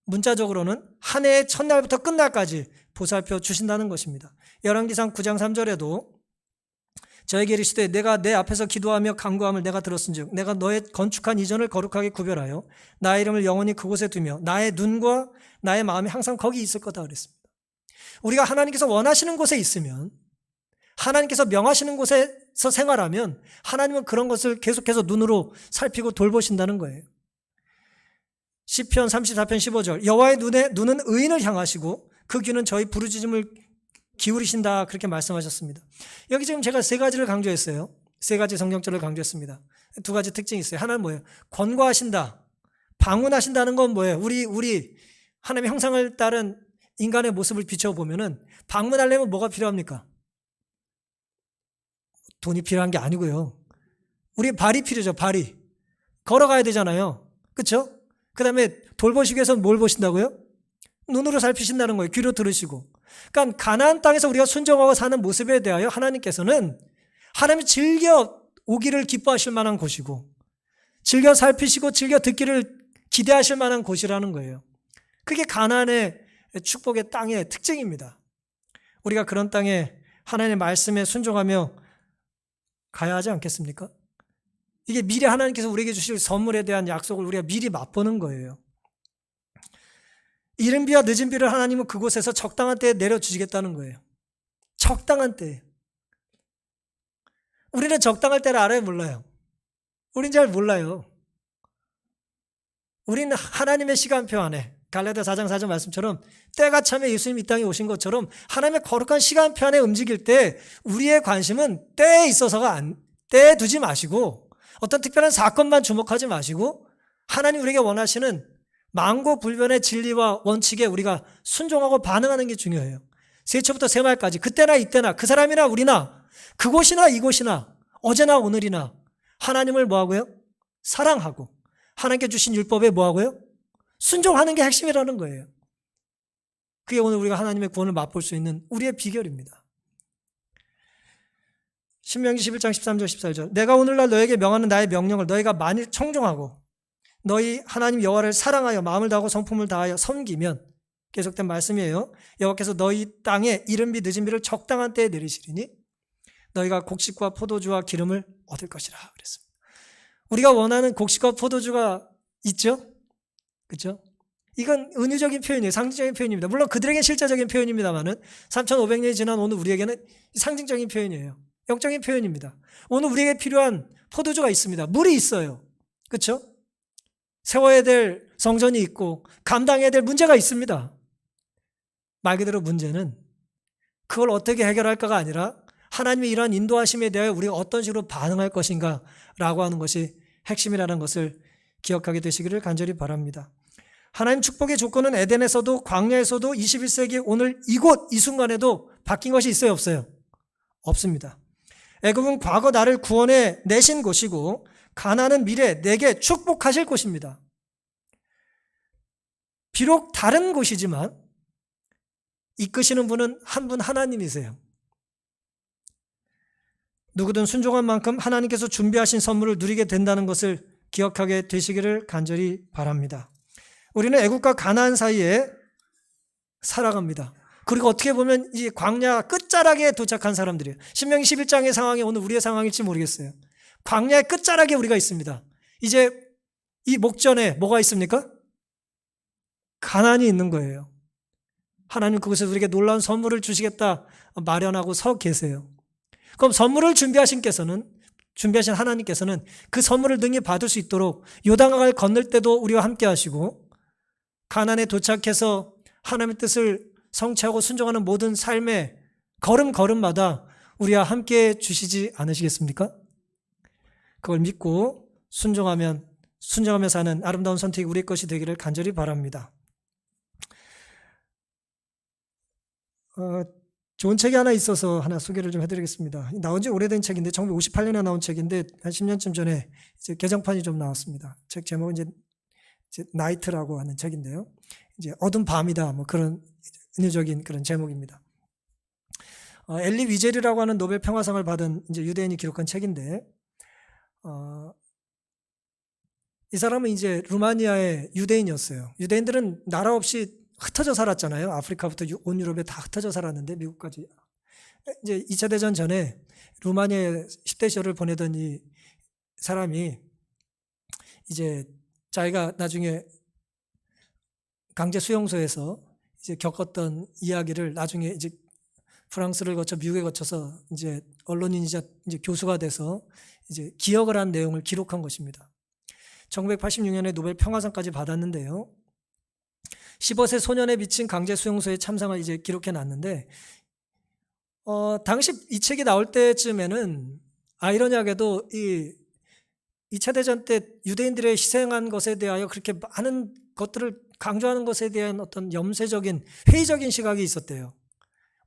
문자적으로는 한 해의 첫날부터 끝날까지 보살펴 주신다는 것입니다. 열왕기상 9장 3절에도 저에게 이르시되 내가 내 앞에서 기도하며 간구함을 내가 들었은즉 내가 너의 건축한 이전을 거룩하게 구별하여 나의 이름을 영원히 그곳에 두며 나의 눈과 나의 마음이 항상 거기 있을 거다 그랬습니다. 우리가 하나님께서 원하시는 곳에 있으면, 하나님께서 명하시는 곳에서 생활하면 하나님은 그런 것을 계속해서 눈으로 살피고 돌보신다는 거예요. 시편 34편 15절, 여호와의 눈은 의인을 향하시고 그 귀는 저희 부르짖음을 기울이신다, 그렇게 말씀하셨습니다. 여기 지금 제가 세 가지를 강조했어요. 세 가지 성경절을 강조했습니다. 두 가지 특징이 있어요. 하나는 뭐예요? 권고하신다, 방문하신다는 건 뭐예요? 우리 하나님의 형상을 따른 인간의 모습을 비춰보면은 방문하려면 뭐가 필요합니까? 돈이 필요한 게 아니고요. 우리 발이 필요죠. 발이. 걸어가야 되잖아요. 그렇죠? 그 다음에 돌보시기 위해서는 뭘 보신다고요? 눈으로 살피신다는 거예요. 귀로 들으시고. 그러니까 가나안 땅에서 우리가 순종하고 사는 모습에 대하여 하나님께서는 하나님이 즐겨 오기를 기뻐하실 만한 곳이고 즐겨 살피시고 즐겨 듣기를 기대하실 만한 곳이라는 거예요. 그게 가나안의 축복의 땅의 특징입니다. 우리가 그런 땅에 하나님의 말씀에 순종하며 가야 하지 않겠습니까? 이게 미리 하나님께서 우리에게 주실 선물에 대한 약속을 우리가 미리 맛보는 거예요. 이른 비와 늦은 비를 하나님은 그곳에서 적당한 때에 내려주시겠다는 거예요. 적당한 때에. 우리는 적당할 때를 알아요, 몰라요? 우린 잘 몰라요. 우리는 하나님의 시간표 안에 갈라디아 4장 4절 말씀처럼 때가 참에 예수님이 이 땅에 오신 것처럼 하나님의 거룩한 시간표 안에 움직일 때 우리의 관심은 때에 있어서가 때에 두지 마시고 어떤 특별한 사건만 주목하지 마시고 하나님 우리에게 원하시는 만고불변의 진리와 원칙에 우리가 순종하고 반응하는 게 중요해요. 세초부터 세말까지 그때나 이때나 그 사람이나 우리나 그곳이나 이곳이나 어제나 오늘이나 하나님을 뭐하고요? 사랑하고 하나님께 주신 율법에 뭐하고요? 순종하는 게 핵심이라는 거예요. 그게 오늘 우리가 하나님의 구원을 맛볼 수 있는 우리의 비결입니다. 신명기 11장 13절 14절 내가 오늘날 너에게 명하는 나의 명령을 너희가 만일 청종하고 너희 하나님 여호와를 사랑하여 마음을 다하고 성품을 다하여 섬기면 계속된 말씀이에요. 여호와께서 너희 땅에 이른 비 늦은 비를 적당한 때에 내리시리니 너희가 곡식과 포도주와 기름을 얻을 것이라 그랬습니다. 우리가 원하는 곡식과 포도주가 있죠? 그렇죠? 이건 은유적인 표현이에요. 상징적인 표현입니다. 물론 그들에게는 실제적인 표현입니다만은 3,500년이 지난 오늘 우리에게는 상징적인 표현이에요. 영적인 표현입니다. 오늘 우리에게 필요한 포도주가 있습니다. 물이 있어요. 그렇죠? 세워야 될 성전이 있고 감당해야 될 문제가 있습니다. 말 그대로 문제는 그걸 어떻게 해결할까가 아니라 하나님의 이러한 인도하심에 대하여 우리가 어떤 식으로 반응할 것인가 라고 하는 것이 핵심이라는 것을 기억하게 되시기를 간절히 바랍니다. 하나님 축복의 조건은 에덴에서도 광야에서도 21세기 오늘 이곳 이 순간에도 바뀐 것이 있어요, 없어요? 없습니다. 애굽은 과거 나를 구원해 내신 곳이고 가나안은 미래 내게 축복하실 곳입니다. 비록 다른 곳이지만 이끄시는 분은 한 분 하나님이세요. 누구든 순종한 만큼 하나님께서 준비하신 선물을 누리게 된다는 것을 기억하게 되시기를 간절히 바랍니다. 우리는 애국과 가나안 사이에 살아갑니다. 그리고 어떻게 보면 이 광야 끝자락에 도착한 사람들이에요. 신명기 11장의 상황이 오늘 우리의 상황일지 모르겠어요. 광야의 끝자락에 우리가 있습니다. 이제 이 목전에 뭐가 있습니까? 가나안이 있는 거예요. 하나님 그곳에서 우리에게 놀라운 선물을 주시겠다 마련하고 서 계세요. 그럼 선물을 준비하신 하나님께서는 그 선물을 능히 받을 수 있도록 요단강을 건널 때도 우리와 함께 하시고 가나안에 도착해서 하나님의 뜻을 성취하고 순종하는 모든 삶의 걸음걸음마다 우리와 함께 주시지 않으시겠습니까? 그걸 믿고 순종하며 사는 아름다운 선택이 우리 것이 되기를 간절히 바랍니다. 좋은 책이 하나 있어서 하나 소개를 좀 해드리겠습니다. 나온 지 오래된 책인데 1958년에 나온 책인데 한 10년쯤 전에 이제 개정판이 좀 나왔습니다. 책 제목은 이제 나이트라고 하는 책인데요. 이제 어두운 밤이다 뭐 그런 은유적인 그런 제목입니다. 엘리 위젤이라고 하는 노벨 평화상을 받은 이제 유대인이 기록한 책인데 이 사람은 이제 루마니아의 유대인이었어요. 유대인들은 나라 없이 흩어져 살았잖아요. 아프리카부터 온 유럽에 다 흩어져 살았는데 미국까지. 이제 2차 대전 전에 루마니아에 10대 시절을 보내던 이 사람이 이제 자기가 나중에 강제 수용소에서 이제 겪었던 이야기를 나중에 이제 프랑스를 거쳐 미국에 거쳐서 이제 언론인이자 이제 교수가 돼서 이제 기억을 한 내용을 기록한 것입니다. 1986년에 노벨 평화상까지 받았는데요. 15세 소년에 비친 강제 수용소의 참상을 이제 기록해 놨는데, 당시 이 책이 나올 때쯤에는 아이러니하게도 이 2차 대전 때 유대인들의 희생한 것에 대하여 그렇게 많은 것들을 강조하는 것에 대한 어떤 염세적인 회의적인 시각이 있었대요.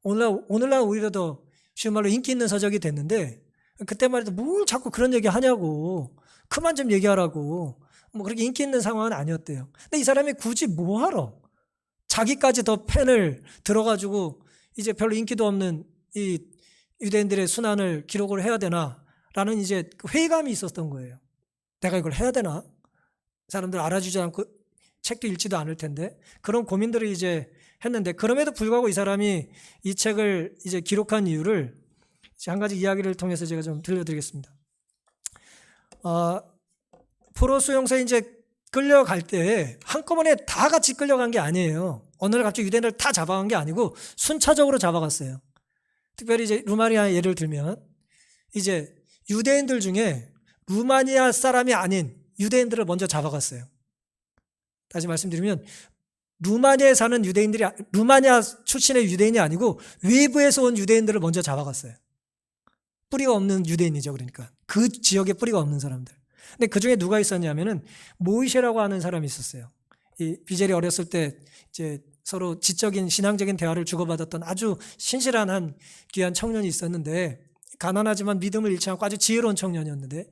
오늘날 오히려 더 쉬운 말로 인기 있는 서적이 됐는데 그때 말해도 뭘 자꾸 그런 얘기 하냐고, 그만 좀 얘기하라고, 뭐 그렇게 인기 있는 상황은 아니었대요. 근데 이 사람이 굳이 뭐하러 자기까지 더 펜을 들어가지고 이제 별로 인기도 없는 이 유대인들의 순환을 기록을 해야 되나라는 이제 회의감이 있었던 거예요. 내가 이걸 해야 되나? 사람들 알아주지 않고 책도 읽지도 않을 텐데 그런 고민들을 이제 했는데 그럼에도 불구하고 이 사람이 이 책을 이제 기록한 이유를 이제 한 가지 이야기를 통해서 제가 좀 들려드리겠습니다. 포로 수용소에 이제 끌려갈 때 한꺼번에 다 같이 끌려간 게 아니에요. 어느 날 갑자기 유대인들 다 잡아간 게 아니고 순차적으로 잡아갔어요. 특별히 이제 루마니아 예를 들면 이제 유대인들 중에 루마니아 사람이 아닌 유대인들을 먼저 잡아갔어요. 다시 말씀드리면 루마니아에 사는 유대인들이 루마니아 출신의 유대인이 아니고 외부에서 온 유대인들을 먼저 잡아갔어요. 뿌리가 없는 유대인이죠. 그러니까 그 지역에 뿌리가 없는 사람들. 근데 그 중에 누가 있었냐면은 모이셰라고 하는 사람이 있었어요. 이 비젤이 어렸을 때 이제 서로 지적인 신앙적인 대화를 주고받았던 아주 신실한 한 귀한 청년이 있었는데 가난하지만 믿음을 잃지 않고 아주 지혜로운 청년이었는데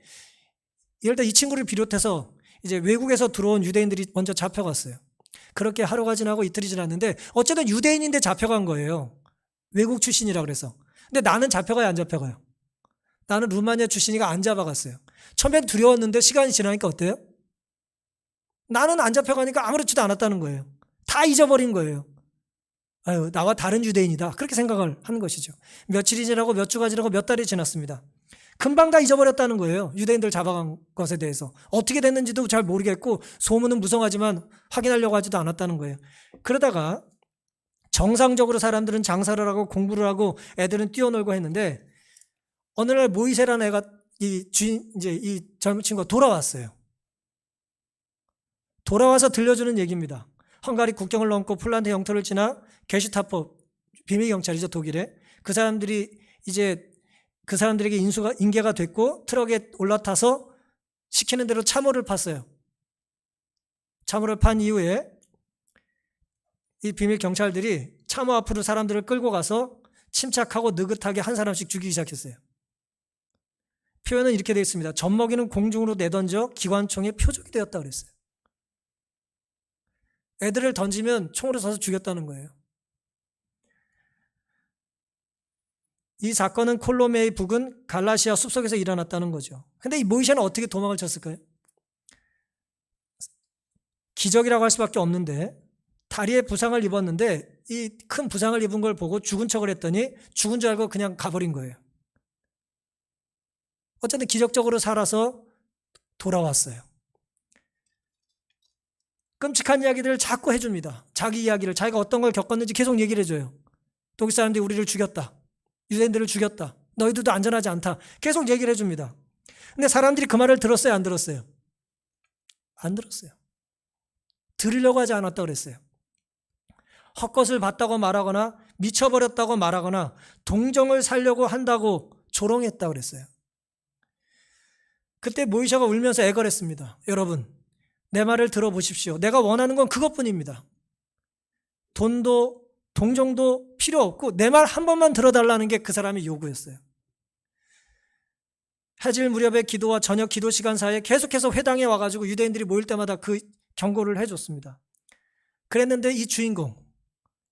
예를 들어 이 친구를 비롯해서 이제 외국에서 들어온 유대인들이 먼저 잡혀갔어요. 그렇게 하루가 지나고 이틀이 지났는데 어쨌든 유대인인데 잡혀간 거예요. 외국 출신이라 그래서. 근데 나는 잡혀가요, 안 잡혀가요? 나는 루마니아 출신이가 안 잡아갔어요. 처음엔 두려웠는데 시간이 지나니까 어때요? 나는 안 잡혀가니까 아무렇지도 않았다는 거예요. 다 잊어버린 거예요. 아유, 나와 다른 유대인이다. 그렇게 생각을 하는 것이죠. 며칠이 지나고 몇 주가 지나고 몇 달이 지났습니다. 금방 다 잊어버렸다는 거예요. 유대인들 잡아간 것에 대해서. 어떻게 됐는지도 잘 모르겠고 소문은 무성하지만 확인하려고 하지도 않았다는 거예요. 그러다가 정상적으로 사람들은 장사를 하고 공부를 하고 애들은 뛰어놀고 했는데 어느 날 모이세라는 애가 이 젊은 친구가 돌아왔어요. 돌아와서 들려주는 얘기입니다. 헝가리 국경을 넘고 폴란드 영토를 지나 게슈타포 비밀 경찰이죠, 독일에. 그 사람들이 이제 그 사람들에게 인계가 됐고 트럭에 올라타서 시키는 대로 참호를 팠어요. 참호를 판 이후에 이 비밀 경찰들이 참호 앞으로 사람들을 끌고 가서 침착하고 느긋하게 한 사람씩 죽이기 시작했어요. 표현은 이렇게 되어 있습니다. 젖먹이는 공중으로 내던져 기관총의 표적이 되었다 그랬어요. 애들을 던지면 총으로 쏴서 죽였다는 거예요. 이 사건은 콜로메의 북은 갈라시아 숲속에서 일어났다는 거죠. 근데 이 모이세는 어떻게 도망을 쳤을까요? 기적이라고 할 수밖에 없는데 다리에 부상을 입었는데 이 큰 부상을 입은 걸 보고 죽은 척을 했더니 죽은 줄 알고 그냥 가버린 거예요. 어쨌든 기적적으로 살아서 돌아왔어요. 끔찍한 이야기들을 자꾸 해줍니다. 자기 이야기를 자기가 어떤 걸 겪었는지 계속 얘기를 해줘요. 독일 사람들이 우리를 죽였다. 유대인들을 죽였다. 너희들도 안전하지 않다. 계속 얘기를 해줍니다. 근데 사람들이 그 말을 들었어요, 안 들었어요? 안 들었어요. 들으려고 하지 않았다고 그랬어요. 헛것을 봤다고 말하거나 미쳐버렸다고 말하거나 동정을 살려고 한다고 조롱했다고 그랬어요. 그때 모이샤가 울면서 애걸했습니다. 여러분, 내 말을 들어보십시오. 내가 원하는 건 그것뿐입니다. 돈도 동정도 필요 없고 내 말 한 번만 들어달라는 게 그 사람의 요구였어요. 해질 무렵의 기도와 저녁 기도 시간 사이에 계속해서 회당에 와가지고 유대인들이 모일 때마다 그 경고를 해줬습니다. 그랬는데 이 주인공,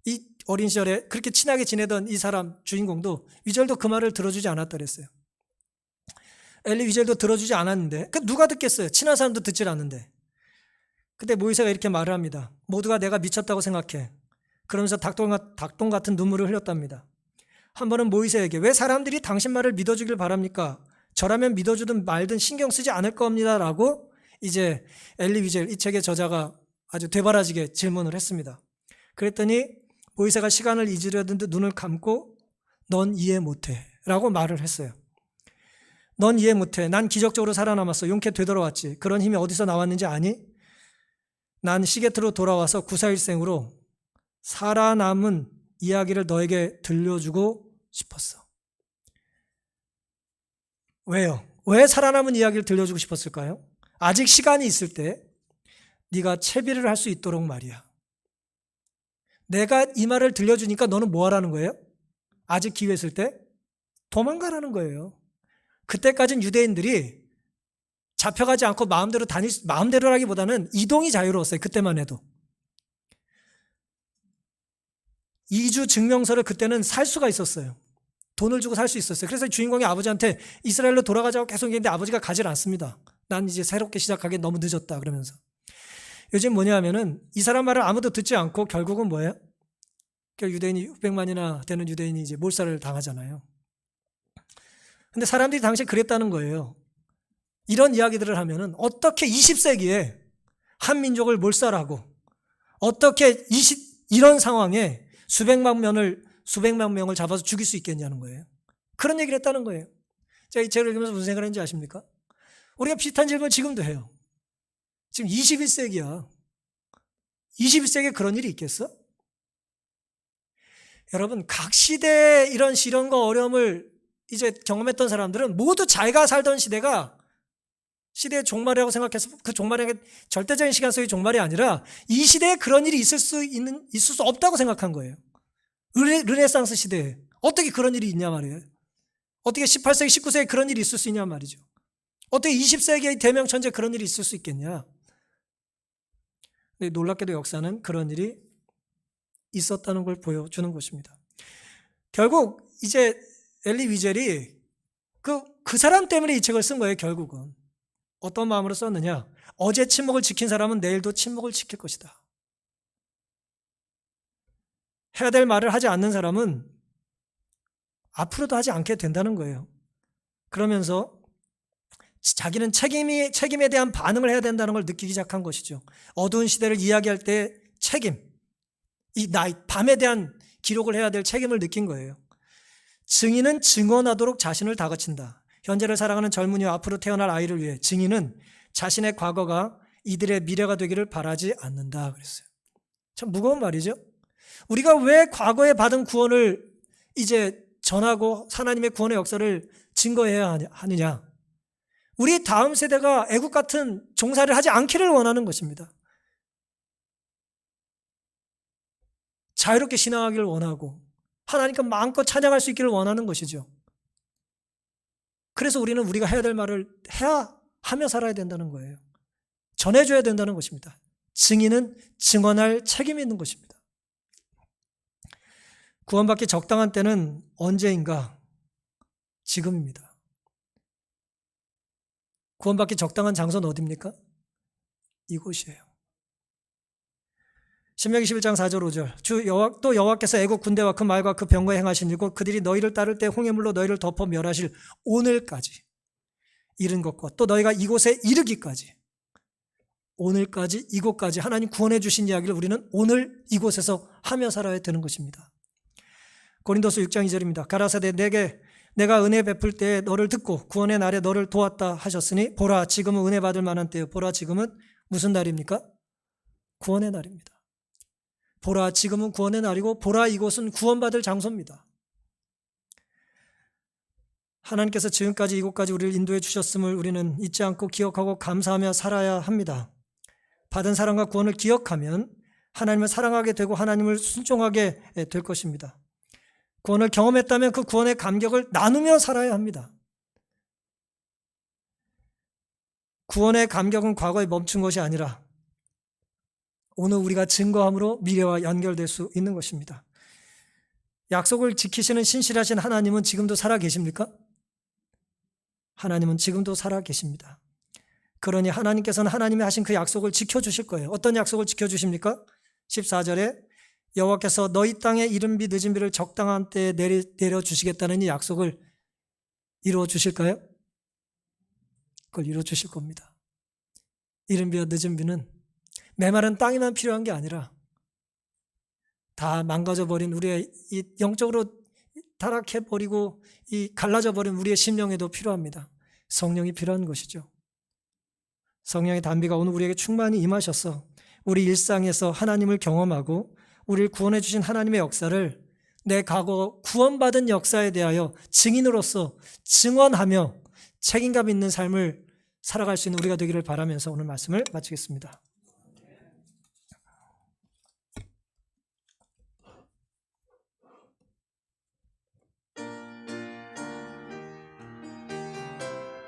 이 어린 시절에 그렇게 친하게 지내던 이 사람 주인공도 위젤도 그 말을 들어주지 않았다 그랬어요. 엘리 위젤도 들어주지 않았는데 누가 듣겠어요? 친한 사람도 듣질 않는데. 그때 모이세가 이렇게 말을 합니다. 모두가 내가 미쳤다고 생각해. 그러면서 닭똥 같은 눈물을 흘렸답니다. 한 번은 모이세에게 왜 사람들이 당신 말을 믿어주길 바랍니까? 저라면 믿어주든 말든 신경 쓰지 않을 겁니다. 라고 이제 엘리 위젤, 이 책의 저자가 아주 되바라지게 질문을 했습니다. 그랬더니 모이세가 시간을 잊으려던 듯 눈을 감고 넌 이해 못해 라고 말을 했어요. 넌 이해 못해. 난 기적적으로 살아남았어. 용케 되돌아왔지. 그런 힘이 어디서 나왔는지 아니? 난 시게트로 돌아와서 구사일생으로 살아남은 이야기를 너에게 들려주고 싶었어. 왜요? 왜 살아남은 이야기를 들려주고 싶었을까요? 아직 시간이 있을 때 네가 채비를 할 수 있도록 말이야. 내가 이 말을 들려주니까 너는 뭐 하라는 거예요? 아직 기회 있을 때 도망가라는 거예요. 그때까지는 유대인들이 잡혀가지 않고 마음대로라기보다는 이동이 자유로웠어요. 그때만 해도. 이주 증명서를 그때는 살 수가 있었어요. 돈을 주고 살 수 있었어요. 그래서 주인공이 아버지한테 이스라엘로 돌아가자고 계속 얘기했는데 아버지가 가질 않습니다. 난 이제 새롭게 시작하기 너무 늦었다 그러면서. 요즘 뭐냐 하면은 이 사람 말을 아무도 듣지 않고 결국은 뭐예요? 유대인이 600만이나 되는 유대인이 이제 몰살을 당하잖아요. 근데 사람들이 당시에 그랬다는 거예요. 이런 이야기들을 하면은 어떻게 20세기에 한 민족을 몰살하고 어떻게 이런 상황에 수백만 명을 잡아서 죽일 수 있겠냐는 거예요. 그런 얘기를 했다는 거예요. 제가 이 책을 읽으면서 무슨 생각을 했는지 아십니까? 우리가 비슷한 질문을 지금도 해요. 지금 21세기야. 21세기에 그런 일이 있겠어? 여러분, 각 시대에 이런 시련과 어려움을 이제 경험했던 사람들은 모두 자기가 살던 시대의 종말이라고 생각해서 그 종말이 절대적인 시간 속의 종말이 아니라 이 시대에 그런 일이 있을 수 없다고 생각한 거예요. 르네상스 시대에 어떻게 그런 일이 있냐 말이에요. 어떻게 18세기, 19세기에 그런 일이 있을 수 있냐 말이죠. 어떻게 20세기의 대명천지에 그런 일이 있을 수 있겠냐. 근데 놀랍게도 역사는 그런 일이 있었다는 걸 보여주는 것입니다. 결국 이제 엘리 위젤이 그 사람 때문에 이 책을 쓴 거예요. 결국은 어떤 마음으로 썼느냐. 어제 침묵을 지킨 사람은 내일도 침묵을 지킬 것이다. 해야 될 말을 하지 않는 사람은 앞으로도 하지 않게 된다는 거예요. 그러면서 자기는 책임에 대한 반응을 해야 된다는 걸 느끼기 시작한 것이죠. 어두운 시대를 이야기할 때 책임, 밤에 대한 기록을 해야 될 책임을 느낀 거예요. 증인은 증언하도록 자신을 다그친다. 현재를 살아가는 젊은이와 앞으로 태어날 아이를 위해 증인은 자신의 과거가 이들의 미래가 되기를 바라지 않는다 그랬어요. 참 무거운 말이죠. 우리가 왜 과거에 받은 구원을 이제 전하고 하나님의 구원의 역사를 증거해야 하느냐. 우리 다음 세대가 애국 같은 종사를 하지 않기를 원하는 것입니다. 자유롭게 신앙하기를 원하고 하나님께 마음껏 찬양할 수 있기를 원하는 것이죠. 그래서 우리는 우리가 해야 될 말을 하며 살아야 된다는 거예요. 전해줘야 된다는 것입니다. 증인은 증언할 책임이 있는 것입니다. 구원받기 적당한 때는 언제인가? 지금입니다. 구원받기 적당한 장소는 어디입니까? 이곳이에요. 신명기 11장 4절 5절 또 여호와께서 애국 군대와 그 말과 그 병거에 행하신 일고 그들이 너희를 따를 때 홍해물로 너희를 덮어 멸하실 오늘까지 이른 것과 또 너희가 이곳에 이르기까지 오늘까지 이곳까지 하나님 구원해 주신 이야기를 우리는 오늘 이곳에서 하며 살아야 되는 것입니다. 고린도서 6장 2절입니다. 가라사대 내가 은혜 베풀 때에 너를 듣고 구원의 날에 너를 도왔다 하셨으니 보라 지금은 은혜 받을 만한 때요. 보라 지금은 무슨 날입니까? 구원의 날입니다. 보라 지금은 구원의 날이고 보라 이곳은 구원받을 장소입니다. 하나님께서 지금까지 이곳까지 우리를 인도해 주셨음을 우리는 잊지 않고 기억하고 감사하며 살아야 합니다. 받은 사랑과 구원을 기억하면 하나님을 사랑하게 되고 하나님을 순종하게 될 것입니다. 구원을 경험했다면 그 구원의 감격을 나누며 살아야 합니다. 구원의 감격은 과거에 멈춘 것이 아니라 오늘 우리가 증거함으로 미래와 연결될 수 있는 것입니다. 약속을 지키시는 신실하신 하나님은 지금도 살아 계십니까? 하나님은 지금도 살아 계십니다. 그러니 하나님께서는 하나님이 하신 그 약속을 지켜주실 거예요. 어떤 약속을 지켜주십니까? 14절에 여호와께서 너희 땅에 이른 비 늦은 비를 적당한 때에 내려주시겠다는 이 약속을 이루어 주실까요? 그걸 이루어 주실 겁니다. 이른 비와 늦은 비는 메마른 땅이만 필요한 게 아니라 다 망가져버린 우리의 이 영적으로 타락해버리고 이 갈라져버린 우리의 심령에도 필요합니다. 성령이 필요한 것이죠. 성령의 단비가 오늘 우리에게 충만히 임하셔서 우리 일상에서 하나님을 경험하고 우리를 구원해 주신 하나님의 역사를 내 과거 구원받은 역사에 대하여 증인으로서 증언하며 책임감 있는 삶을 살아갈 수 있는 우리가 되기를 바라면서 오늘 말씀을 마치겠습니다.